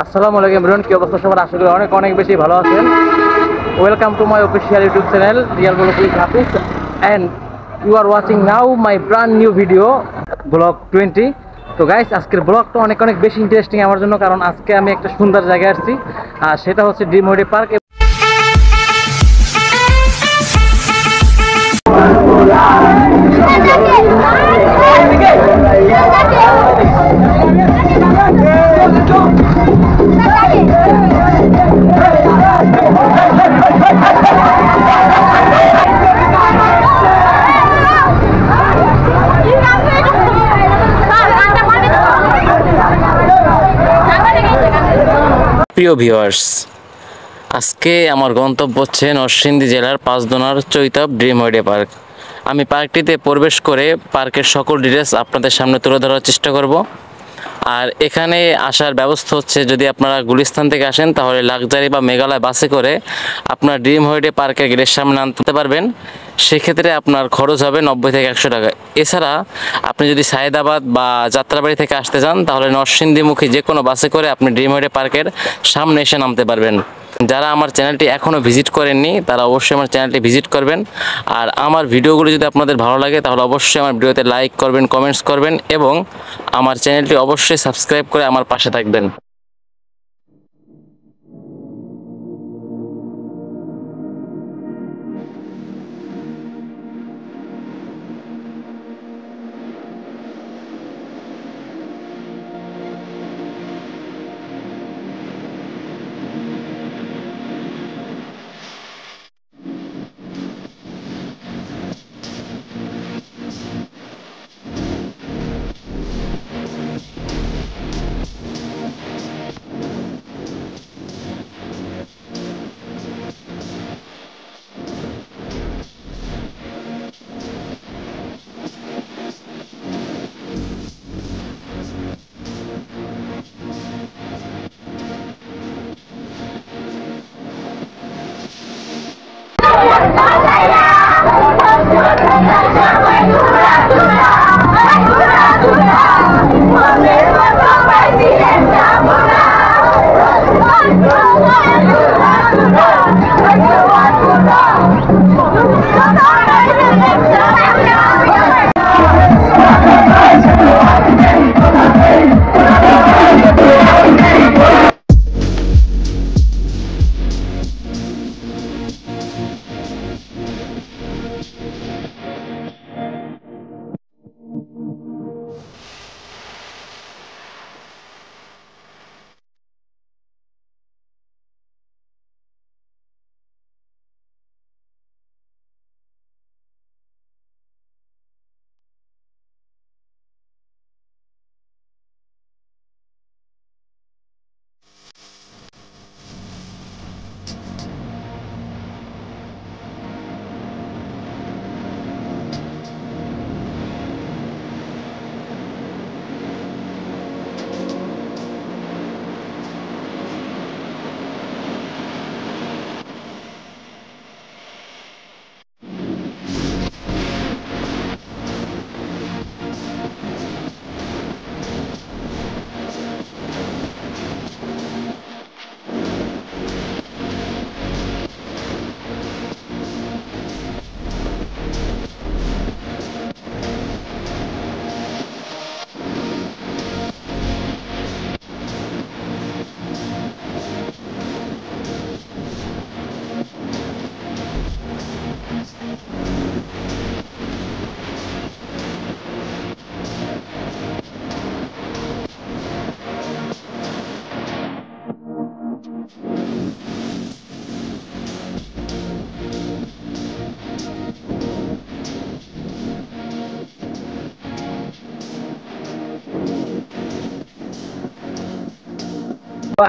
আসসালামু আলাইকুম এভরিওয়ান, কি অবস্থা সবার? আশা করি অনেক অনেক বেশি ভালো আছেন। Welcome to my official YouTube channel real vlog with Hafiz, and you are watching now my brand new video vlog 20। তো গাইস, আজকের ব্লগটা অনেক অনেক বেশি ইন্টারেস্টিং আমার জন্য, কারণ আজকে আমি একটা সুন্দর জায়গায় আসছি, আর সেটা হচ্ছে ড্রিম হলিডে পার্ক। প্রিয় ভিউয়ার্স, আজকে আমার গন্তব্য হচ্ছে নরসিংদী জেলার পাঁচদোনার চৈতাব ড্রিম হলিডে পার্ক। আমি পার্কটিতে প্রবেশ করে পার্কের সকল ডিটেলস আপনাদের সামনে তুলে ধরার চেষ্টা করব। আর এখানে আসার ব্যবস্থা হচ্ছে, যদি আপনারা গুলিস্তান থেকে আসেন তাহলে লাক্সারি বা মেঘালয় বাসে করে আপনার ড্রিম হলিডে পার্কের গেটের সামনে আনতে পারবেন। সেক্ষেত্রে আপনার খরচ হবে 90 থেকে 100 টাকা। এছাড়া আপনি যদি সায়েদাবাদ বা যাত্রাবাড়ি থেকে আসতে চান তাহলে নরসিংদীমুখী যে কোনো বাসে করে আপনি ড্রিম হলিডে পার্কের সামনে এসে নামতে পারবেন। যারা আমার চ্যানেলটি এখনও ভিজিট করেননি তারা অবশ্যই আমার চ্যানেলটি ভিজিট করবেন। আর আমার ভিডিওগুলো যদি আপনাদের ভালো লাগে তাহলে অবশ্যই আমার ভিডিওতে লাইক করবেন, কমেন্টস করবেন এবং আমার চ্যানেলটি অবশ্যই সাবস্ক্রাইব করে আমার পাশে থাকবেন।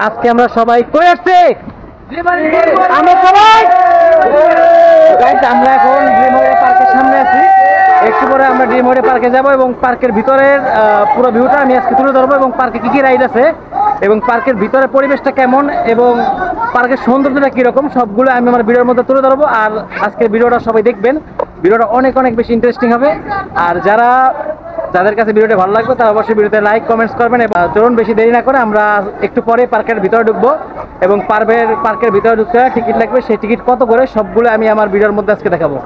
আজকে আমরা সবাই কই আসছি? আমরা সবাই আমরা এখন ড্রিম হলিডে পার্কের সামনে আছি। একটু পরে আমরা ড্রিম হলিডে পার্কে যাব এবং পার্কের ভিতরের পুরো ভিউটা আমি আজকে তুলে ধরবো, এবং পার্কে কি কি রাইড আছে এবং পার্কের ভিতরে পরিবেশটা কেমন এবং পার্কের সৌন্দর্যটা কিরকম সবগুলো আমি আমার ভিডিওর মধ্যে তুলে ধরবো। আর আজকের ভিডিওটা সবাই দেখবেন, ভিডিওটা অনেক অনেক বেশি ইন্টারেস্টিং হবে। আর যারা যাদের কাছে ভিডিওটা ভালো লাগবে তারা অবশ্যই ভিডিওতে লাইক কমেন্টস করবেন। চলুন বেশি দেরি না করে আমরা একটু পরে পার্কের ভিতরে ঢুকবো এবং পার্কের ভিতরে ঢুকতে টিকিট লাগবে, সেই টিকিট কত করে সবগুলো আমি আমার ভিডিওর মধ্যে আজকে দেখাবো।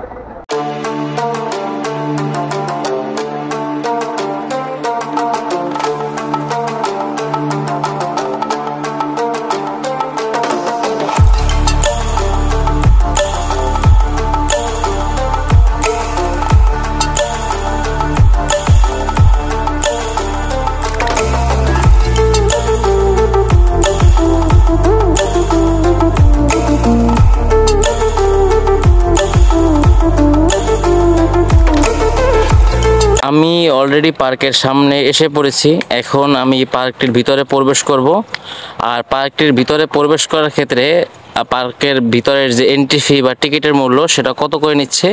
আমি অলরেডি পার্কের সামনে এসে পড়েছি। এখন আমি পার্কটির ভিতরে প্রবেশ করব। আর পার্কটির ভিতরে প্রবেশ করার ক্ষেত্রে পার্কের ভিতরের যে এন্ট্রি ফি বা টিকিটের মূল্য সেটা কত করে নিচ্ছে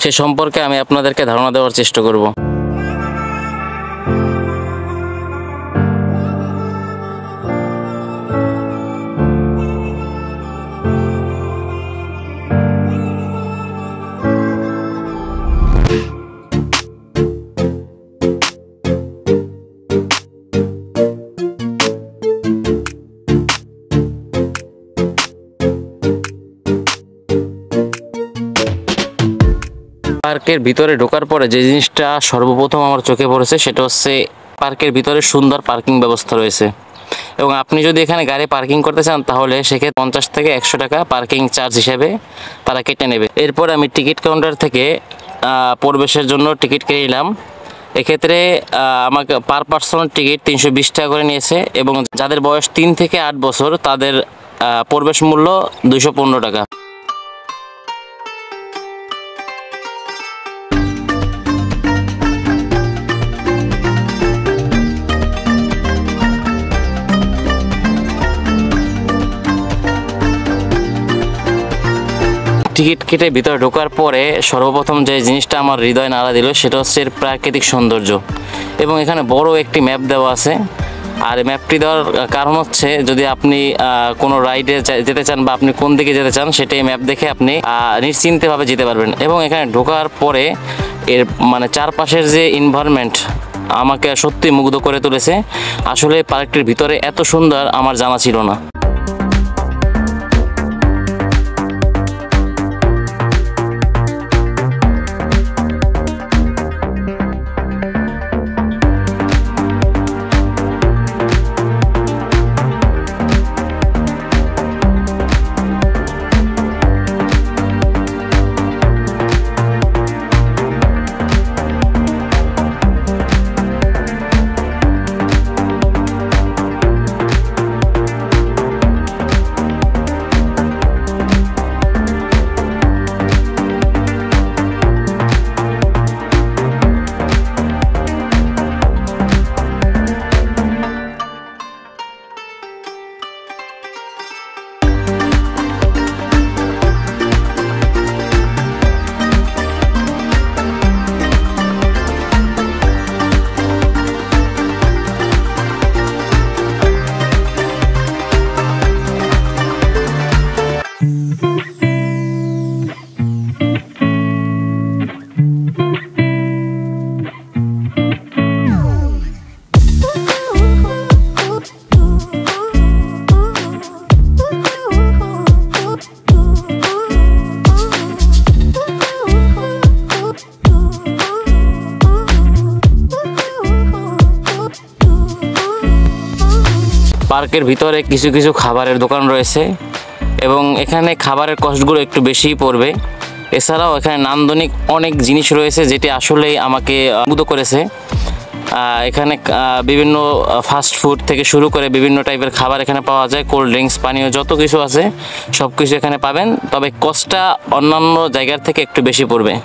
সে সম্পর্কে আমি আপনাদেরকে ধারণা দেওয়ার চেষ্টা করব। পার্কের ভিতরে ঢোকার পরে যে জিনিসটা সর্বপ্রথম আমার চোখে পড়েছে সেটা হচ্ছে পার্কের ভিতরে সুন্দর পার্কিং ব্যবস্থা রয়েছে এবং আপনি যদি এখানে গাড়ি পার্কিং করতে চান তাহলে সেক্ষেত্রে 50 থেকে 100 টাকা পার্কিং চার্জ হিসেবে তারা কেটে নেবে। এরপর আমি টিকিট কাউন্টার থেকে প্রবেশের জন্য টিকিট কেটে নিলাম। এক্ষেত্রে আমাকে পার পার্সনের টিকিট 320 টাকা করে নিয়েছে এবং যাদের বয়স 3 থেকে 8 বছর তাদের প্রবেশ মূল্য 215 টাকা। টিকিট কেটে ভিতরে ঢোকার পরে সর্বপ্রথম যে জিনিসটা আমার হৃদয় নাড়া দিল সেটা হচ্ছে এর প্রাকৃতিক সৌন্দর্য এবং এখানে বড় একটি ম্যাপ দেওয়া আছে। আর এই ম্যাপটি দেওয়ার কারণ হচ্ছে যদি আপনি কোনো রাইডে যেতে চান বা আপনি কোন দিকে যেতে চান সেটাই ম্যাপ দেখে আপনি নিশ্চিন্তভাবে যেতে পারবেন। এবং এখানে ঢোকার পরে এর মানে চারপাশের যে এনভায়রনমেন্ট আমাকে সত্যি মুগ্ধ করে তুলেছে। আসলে পার্কটির ভিতরে এত সুন্দর আমার জানা ছিল না। পার্কের ভিতরে কিছু কিছু খাবারের দোকান রয়েছে এবং এখানে খাবারের কস্টগুলো একটু বেশিই পড়বে। এছাড়াও এখানে নান্দনিক অনেক জিনিস রয়েছে যেটি আসলেই আমাকে মুগ্ধ করেছে। এখানে বিভিন্ন ফাস্ট ফুড থেকে শুরু করে বিভিন্ন টাইপের খাবার এখানে পাওয়া যায়, কোল্ড ড্রিঙ্কস, পানীয় যত কিছু আছে সব কিছু এখানে পাবেন, তবে কস্টটা অন্যান্য জায়গার থেকে একটু বেশি পড়বে।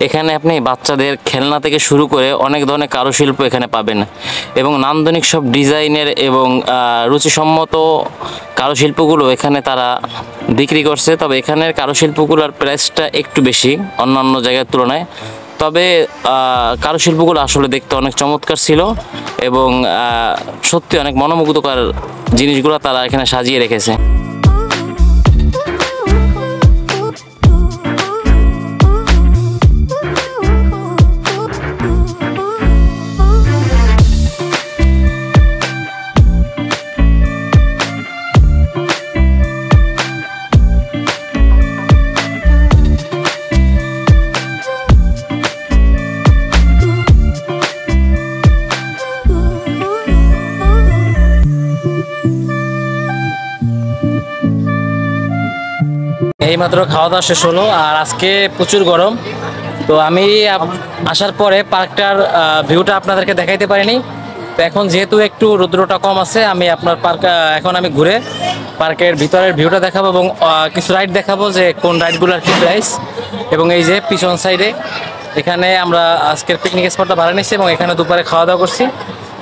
এখানে আপনি বাচ্চাদের খেলনা থেকে শুরু করে অনেক ধরনের কারুশিল্প এখানে পাবেন এবং নান্দনিক সব ডিজাইনের এবং রুচিসম্মত কারুশিল্পগুলো এখানে তারা বিক্রি করছে। তবে এখানের কারুশিল্পগুলোর প্রাইসটা একটু বেশি অন্যান্য জায়গার তুলনায়। তবে কারুশিল্পগুলো আসলে দেখতে অনেক চমৎকার ছিল এবং সত্যি অনেক মনোমুগ্ধকর জিনিসগুলো তারা এখানে সাজিয়ে রেখেছে। এইমাত্র খাওয়া দাওয়া শেষ হলো আর আজকে প্রচুর গরম। তো আমি আসার পরে পার্কটার ভিউটা আপনাদেরকে দেখাইতে পারিনি। তো এখন যেহেতু একটু রৌদ্রটা কম আছে, আমি আপনার এখন আমি ঘুরে পার্কের ভিতরের ভিউটা দেখাবো এবং কিছু রাইড দেখাবো যে কোন রাইডগুলোর কী প্রাইস। এবং এই যে পিছন সাইডে এখানে আমরা আজকের পিকনিক স্পটটা ভাড়া নিচ্ছি এবং এখানে দুপুরে খাওয়া দাওয়া করছি।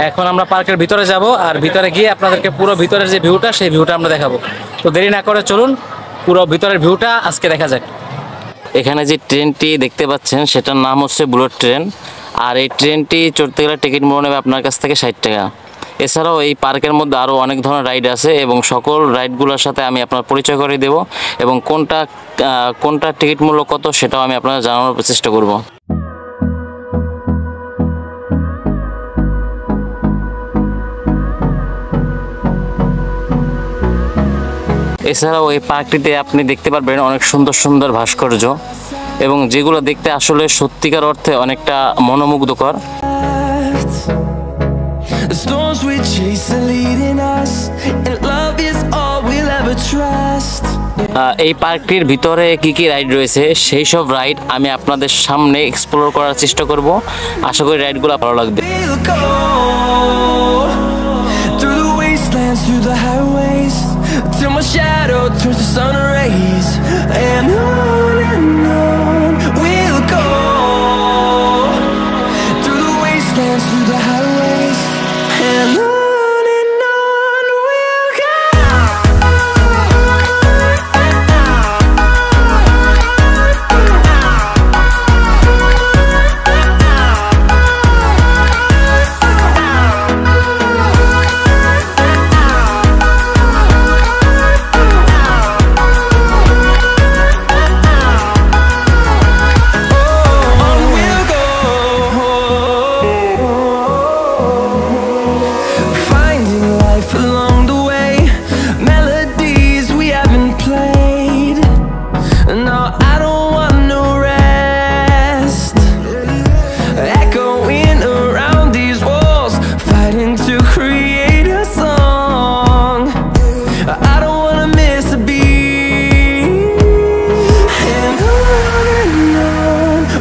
এখন আমরা পার্কের ভিতরে যাব আর ভিতরে গিয়ে আপনাদেরকে পুরো ভিতরের যে ভিউটা সেই ভিউটা আমরা দেখাবো। তো দেরি না করে চলুন পুরো ভিতরের ভিউটা আজকে দেখা যাক। এখানে যে ট্রেনটি দেখতে পাচ্ছেন সেটার নাম হচ্ছে বুলেট ট্রেন। আর এই ট্রেনটি চড়তে গেলে টিকিট মূল্য নেবে আপনার কাছ থেকে 60 টাকা। এছাড়াও এই পার্কের মধ্যে আরও অনেক ধরনের রাইড আছে এবং সকল রাইডগুলোর সাথে আমি আপনার পরিচয় করে দেব এবং কোনটা টিকিট মূল্য কত সেটাও আমি আপনাদের জানানোর চেষ্টা করব। এছাড়াও এই পার্কটিতে আপনি দেখতে পারবেন অনেক সুন্দর সুন্দর ভাস্কর্য এবং যেগুলো দেখতে আসলে সত্যিকার অর্থে অনেকটা মনোমুগ্ধকর। এই পার্কটির ভিতরে কি কি রাইড রয়েছে সেই সব রাইড আমি আপনাদের সামনে এক্সপ্লোর করার চেষ্টা করব। আশা করি রাইডগুলো ভালো লাগবে। Through the highways till my shadow turns to sun rays, and on we'll go through the wastelands, through the highways, and on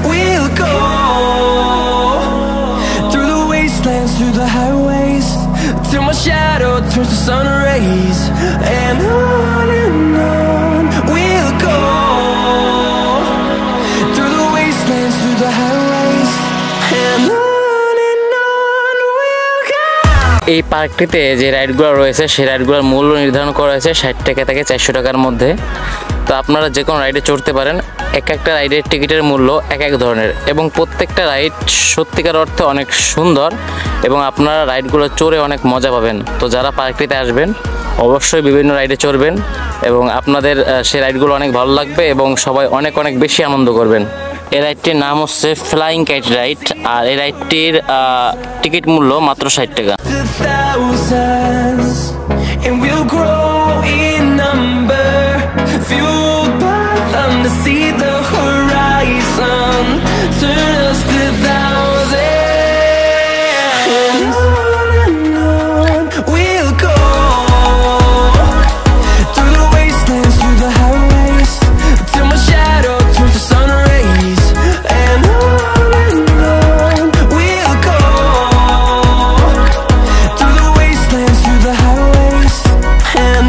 we'll go. Through the highways till my shadow turns to sun rays, and on we'll go through the wastelands, through the highways, and on we'll go. এই পার্কটিতে যে রাইডগুলো রয়েছে সেই রাইডগুলোর মূল্য নির্ধারণ করা হয়েছে 60 টাকা থেকে 400 টাকার মধ্যে। তো আপনারা যে কোনো রাইডে চড়তে পারেন। এক একটা রাইডের টিকিটের মূল্য এক এক ধরনের এবং প্রত্যেকটা রাইড সত্যিকার অর্থে অনেক সুন্দর এবং আপনারা রাইডগুলো চড়ে অনেক মজা পাবেন। তো যারা পার্কটিতে আসবেন অবশ্যই বিভিন্ন রাইডে চড়বেন এবং আপনাদের সেই রাইডগুলো অনেক ভালো লাগবে এবং সবাই অনেক অনেক বেশি আনন্দ করবেন। এই রাইডটির নাম হচ্ছে ফ্লাইং কাইট রাইড আর এই রাইডটির টিকিট মূল্য মাত্র 60 টাকা। Fueled by them to see the horizon, turn us to thousands, and on we'll go through the wastelands, through the highways, till my shadow turns to sun rays, and on we'll go through the wastelands, through the highways, and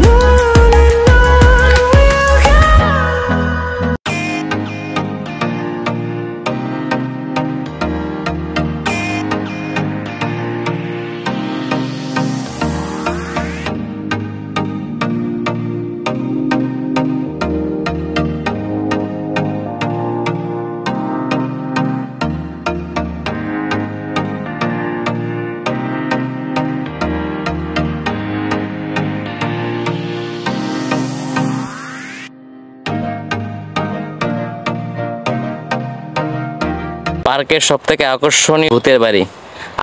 পার্কের সবথেকে আকর্ষণীয় ভূতের বাড়ি।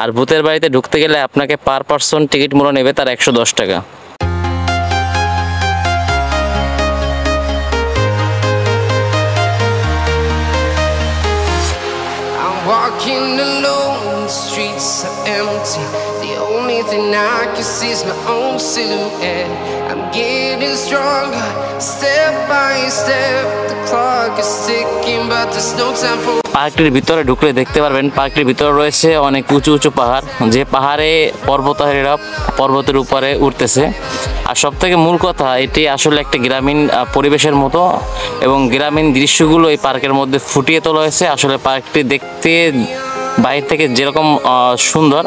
আর ভূতের বাড়িতে ঢুকতে গেলে আপনাকে পার পার্সন টিকিট মূল্য নেবে তার 110 টাকা। Walking alone, the streets are empty. The only thing I can see is my own silhouette. I'm getting stronger, step by step. The clock is ticking, but there's no time for. পার্কটির ভিতরে ঢুকলে দেখতে পারবেন পার্কটির ভিতরে রয়েছে অনেক উঁচু উঁচু পাহাড়, যে পাহাড়ে পর্বতারোহীরা পর্বতের উপরে উঠতেছে। আর সব থেকে মূল কথা, এটি আসলে একটা গ্রামীণ পরিবেশের মতো, এবং গ্রামীণ দৃশ্যগুলো এই পার্কের মধ্যে ফুটিয়ে তোলা হয়েছে। আসলে পার্কটি দেখতে বাইরে থেকে যেরকম সুন্দর,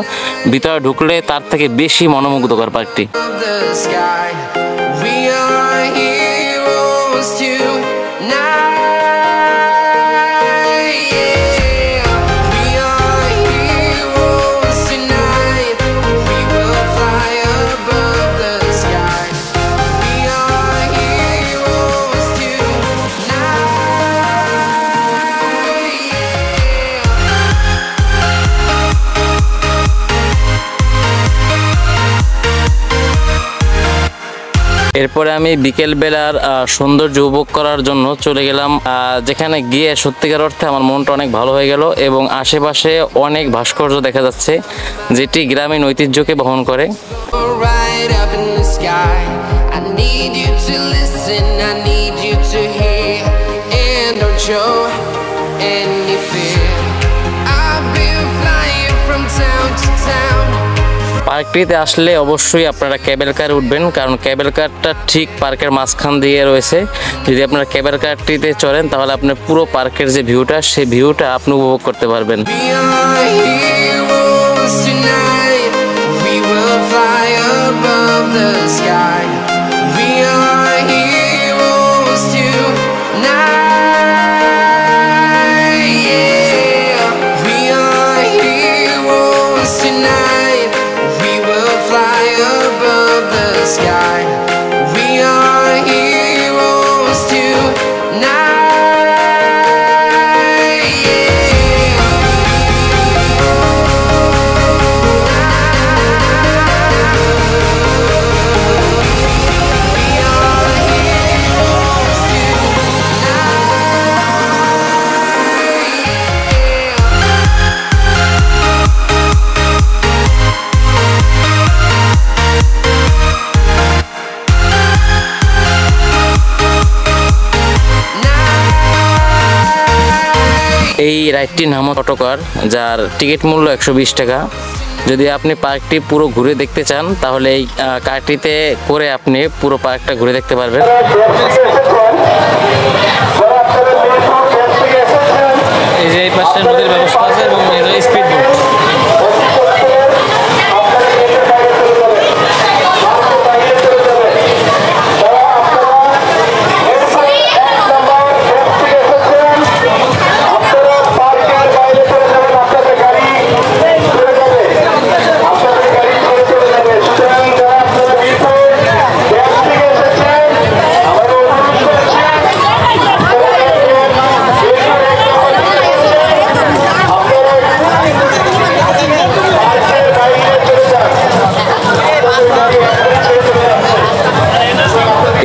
ভিতরে ঢুকলে তার থেকে বেশি মনোমুগ্ধকর পার্কটি। The sky, we are heroes tonight. Yeah, we are heroes tonight. We will fly above the sky. We are heroes tonight. এরপরে আমি বিকেলবেলার সৌন্দর্য উপভোগ করার জন্য চলে গেলাম, যেখানে গিয়ে সত্যিকার অর্থে আমার মনটা অনেক ভালো হয়ে গেল, এবং আশেপাশে অনেক ভাস্কর্য দেখা যাচ্ছে যেটি গ্রামীণ ঐতিহ্যকে বহন করে। Right up in the sky, I need you to listen, I need you to hear, and don't show any fear. I've been flying from town to town. পার্কটিতে আসলে অবশ্যই আপনারা কেবল কারে উঠবেন, কারণ কেবল কারটা ঠিক পার্কের মাঝখান দিয়ে রয়েছে। যদি আপনারা কেবল কারটিতে চড়েন তাহলে আপনার পুরো পার্কের যে ভিউটা, সেই ভিউটা আপনি উপভোগ করতে পারবেন। We are heroes tonight. We will fly above the sky. We are heroes tonight. Yeah, we are heroes tonight. We will fly above the sky. We are heroes tonight. এই রাইডটির নাম অটোকার, যার টিকিট মূল্য 120 টাকা। যদি আপনি পার্কটি পুরো ঘুরে দেখতে চান তাহলে এই কারটিতে করে আপনি পুরো পার্কটা ঘুরে দেখতে পারবেন। এই যে এই পাশে নদীর ব্যবস্থা আছে এবং স্পিড বোট।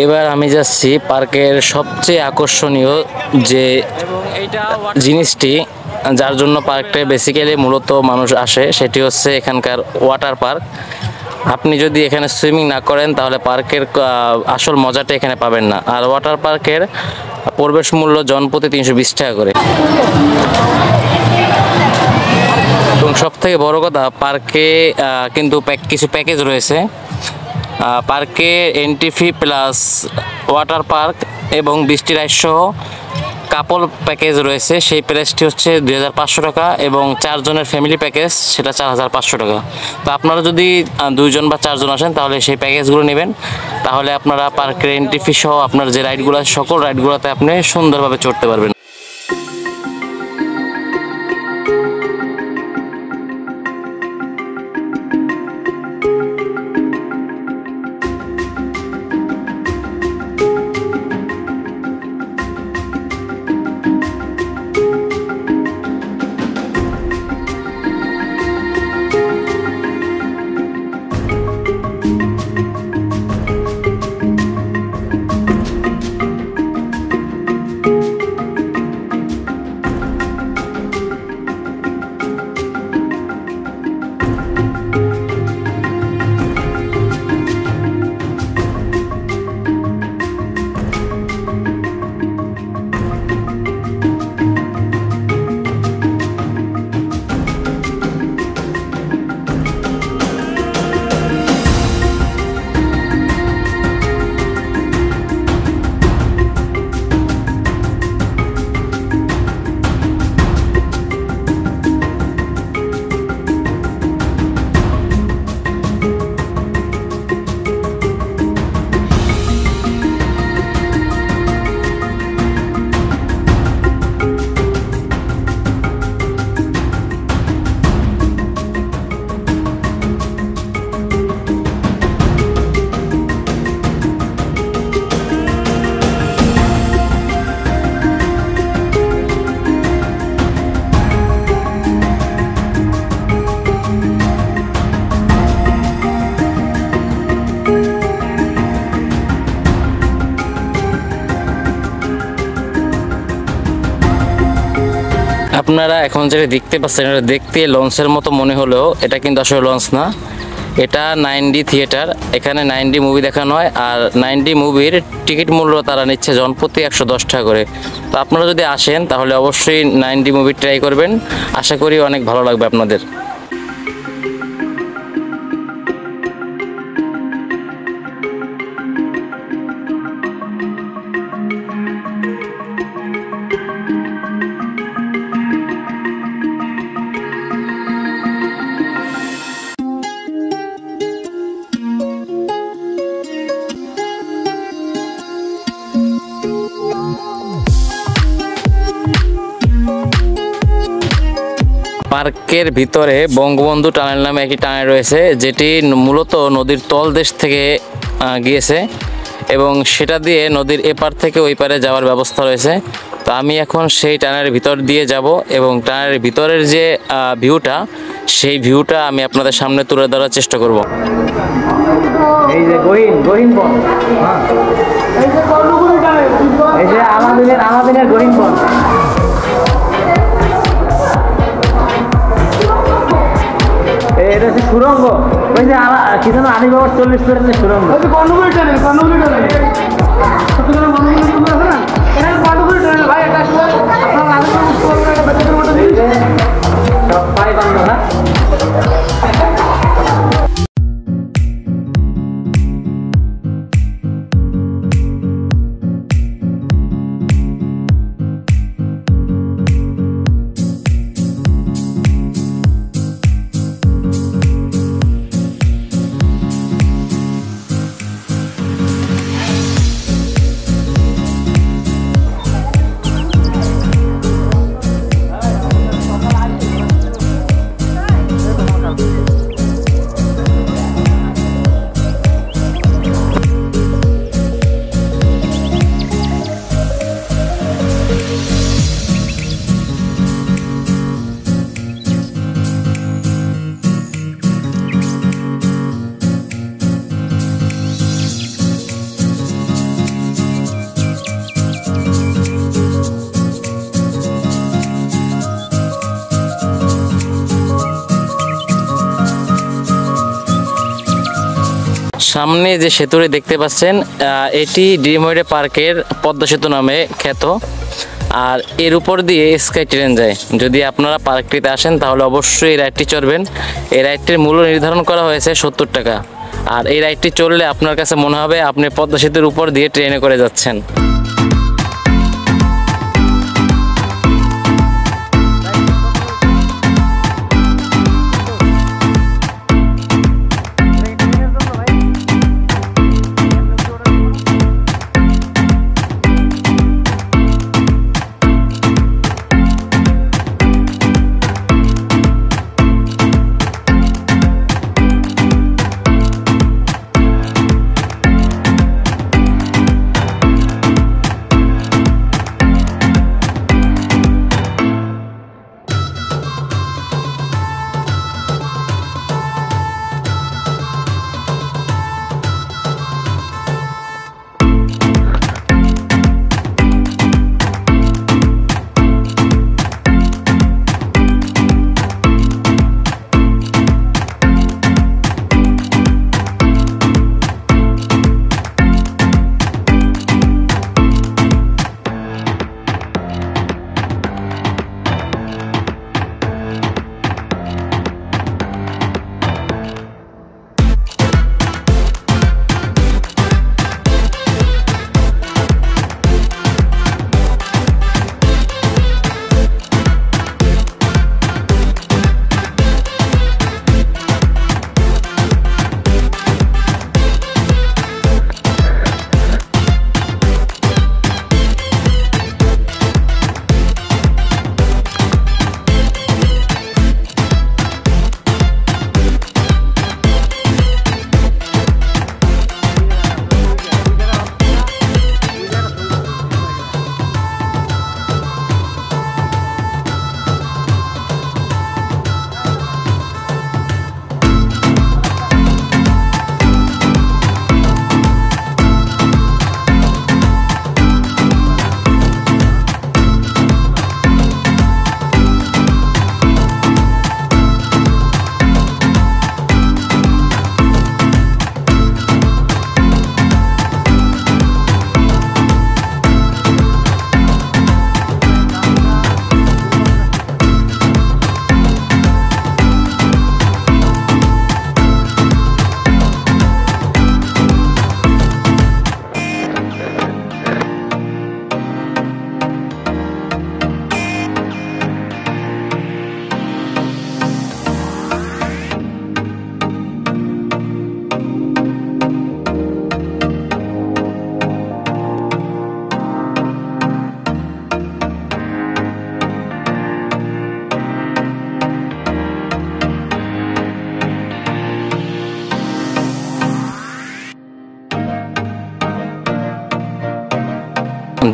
এবার আমি যাচ্ছি পার্কের সবচেয়ে আকর্ষণীয় যে জিনিসটি, যার জন্য পার্কটা বেসিক্যালি মূলত মানুষ আসে, সেটি হচ্ছে এখানকার ওয়াটার পার্ক। আপনি যদি এখানে সুইমিং না করেন তাহলে পার্কের আসল মজাটা এখানে পাবেন না। আর ওয়াটার পার্কের প্রবেশ মূল্য জনপ্রতি 320 টাকা করে। এবং সব থেকে বড় কথা, পার্কে কিন্তু কিছু প্যাকেজ রয়েছে। পার্কে entry fee plus water park এবং বৃষ্টি রাইড সহ কাপল প্যাকেজ রয়েছে। সেই প্রাইসটি হচ্ছে 2500 টাকা, এবং 4 জনের ফ্যামিলি প্যাকেজ সেটা 4500 টাকা। তো আপনারা যদি 2 জন বা 4 জন আসেন তাহলে সেই প্যাকেজগুলো নেবেন, তাহলে আপনারা পার্কের এন্ট্রি ফি সহ আপনার যে রাইডগুলো সকল রাইডগুলোতে আপনি সুন্দরভাবে চড়তে পারবেন। আপনারা এখন যেটা দেখতে পাচ্ছেন, এটা দেখতে লঞ্চের মতো মনে হলেও এটা কিন্তু আসলে লঞ্চ না, এটা 9D থিয়েটার। এখানে 9D মুভি দেখানো হয়, আর 9D মুভির টিকিট মূল্য তারা নিচ্ছে জনপ্রতি 110 টাকা করে। তো আপনারা যদি আসেন তাহলে অবশ্যই 9D মুভি ট্রাই করবেন, আশা করি অনেক ভালো লাগবে আপনাদের। পার্কের ভিতরে বঙ্গবন্ধু টানেল নামে একটি টানেল রয়েছে, যেটি মূলত নদীর তলদেশ থেকে গিয়েছে এবং সেটা দিয়ে নদীর এপার থেকে ওই পারে যাওয়ার ব্যবস্থা রয়েছে। তো আমি এখন সেই টানেলের ভিতর দিয়ে যাব এবং টানেলের ভিতরের যে ভিউটা, সেই ভিউটা আমি আপনাদের সামনে তুলে ধরার চেষ্টা করব। এই যে গহীন বন, এই যে আমাদের গহীন বন। এটা হচ্ছে সুরঙ্গ, ওই যে কি যেন আনি বাবার 40 ফিটের সুরঙ্গ। সব পাই বান্ধব না। সামনে যে সেতুটি দেখতে পাচ্ছেন, এটি ড্রিম হলিডে পার্কের পদ্মা সেতু নামে খ্যাত, আর এর উপর দিয়ে স্কাই ট্রেন যায়। যদি আপনারা পার্কটিতে আসেন তাহলে অবশ্যই এই রাইডটি চড়বেন। এই রাইডটির মূল্য নির্ধারণ করা হয়েছে 70 টাকা, আর এই রাইডটি চললে আপনার কাছে মনে হবে আপনি পদ্মা সেতুর উপর দিয়ে ট্রেনে করে যাচ্ছেন।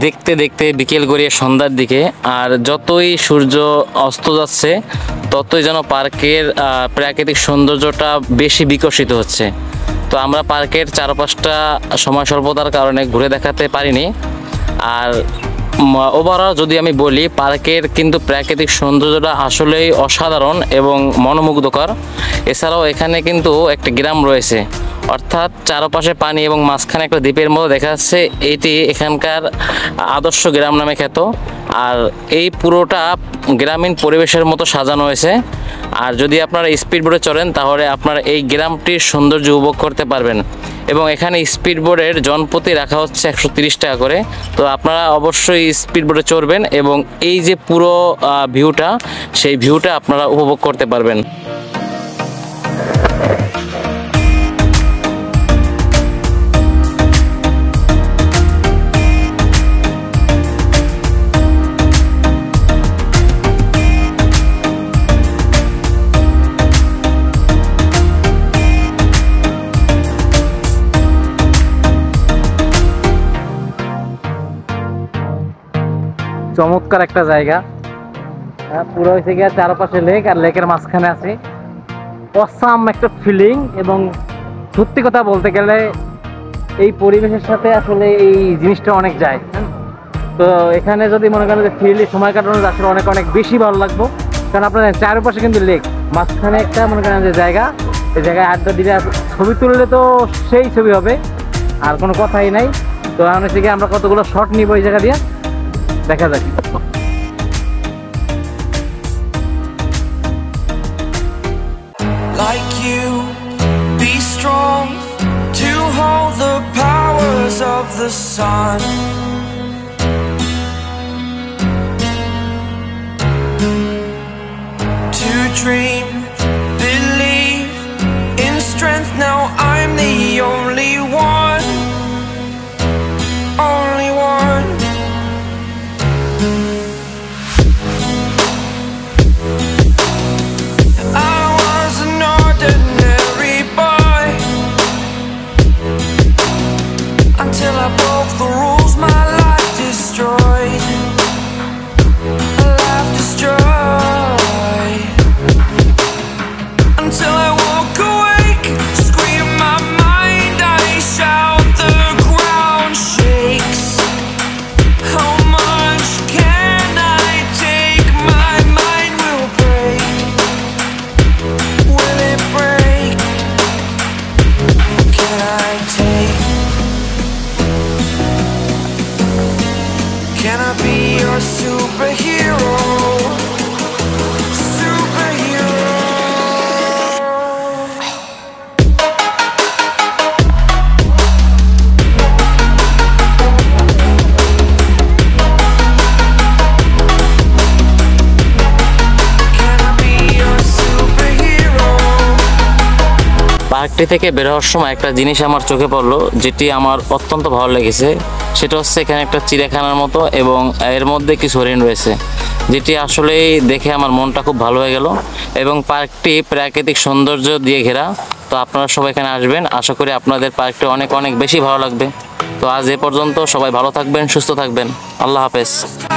দেখতে দেখতে বিকেল গড়িয়ে সন্ধ্যার দিকে, আর যতই সূর্য অস্ত যাচ্ছে ততই যেন পার্কের প্রাকৃতিক সৌন্দর্যটা বেশি বিকশিত হচ্ছে। তো আমরা পার্কের চারপাশটা সময় স্বল্পতার কারণে ঘুরে দেখাতে পারিনি। আর ওভারঅল যদি আমি বলি, পার্কের কিন্তু প্রাকৃতিক সৌন্দর্যটা আসলেই অসাধারণ এবং মনোমুগ্ধকর। এছাড়াও এখানে কিন্তু একটা গ্রাম রয়েছে, অর্থাৎ চারপাশে পানি এবং মাঝখানে একটা দ্বীপের মতো দেখা যাচ্ছে। এটি এখানকার আদর্শ গ্রাম নামে খ্যাত। আর এই পুরোটা গ্রামীণ পরিবেশের মতো সাজানো হয়েছে। আর যদি আপনারা স্পিড বোটে চড়েন তাহলে আপনারা এই গ্রামটির সৌন্দর্য উপভোগ করতে পারবেন। এবং এখানে স্পিড বোটের জনপ্রতি রাখা হচ্ছে 130 টাকা করে। তো আপনারা অবশ্যই স্পিড বোটে চড়বেন এবং এই যে পুরো ভিউটা, সেই ভিউটা আপনারা উপভোগ করতে পারবেন। চমৎকার একটা জায়গা, পুরো হয়েছে গিয়ে চারপাশে লেক, আর লেকের মাঝখানে আছে অসাম একটা ফিলিং। এবং সত্যি কথা বলতে গেলে এই পরিবেশের সাথে আসলে এই জিনিসটা অনেক যায়। তো এখানে যদি মনে করেন যে ফ্রিলি সময় কাটানো আসলে অনেক অনেক বেশি ভালো লাগবে। কারণ আপনাদের চারপাশে কিন্তু লেক, মাঝখানে একটা মনে করেন যে জায়গা, এই জায়গায় আড্ডা দিলে ছবি তুললে তো সেই ছবি হবে, আর কোনো কথাই নাই। তো হচ্ছে কি আমরা কতগুলো শট নিব এই জায়গা দিয়ে, দেখা যাক। Like you, be strong to hold the powers of the sun. To dream, believe in strength. Now I'm the only one, only one. I was an ordinary boy until I broke the rules. My life destroyed, a life destroyed. Until I woke awake, scream my mind, I shout, the ground shakes. How much can I take? My mind will break. Will it break? Can I take? Can I be your superhero? Superhero. Can I be your superhero? পার্কটি থেকে বের হওয়ার সময় একটা জিনিস আমার চোখে পড়লো, যেটি আমার অত্যন্ত ভালো লেগেছে। সেটা হচ্ছে এখানে একটা চিড়িয়াখানার মতো এবং এর মধ্যে কিছু হরিণ রয়েছে, যেটি আসলেই দেখে আমার মনটা খুব ভালো হয়ে গেল। এবং পার্কটি প্রাকৃতিক সৌন্দর্য দিয়ে ঘেরা। তো আপনারা সবাই এখানে আসবেন, আশা করি আপনাদের পার্কটি অনেক অনেক বেশি ভালো লাগবে। তো আজ এ পর্যন্ত, সবাই ভালো থাকবেন, সুস্থ থাকবেন, আল্লাহ হাফেজ।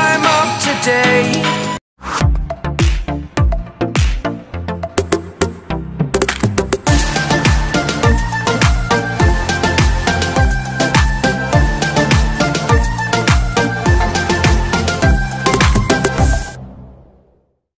I'm up today.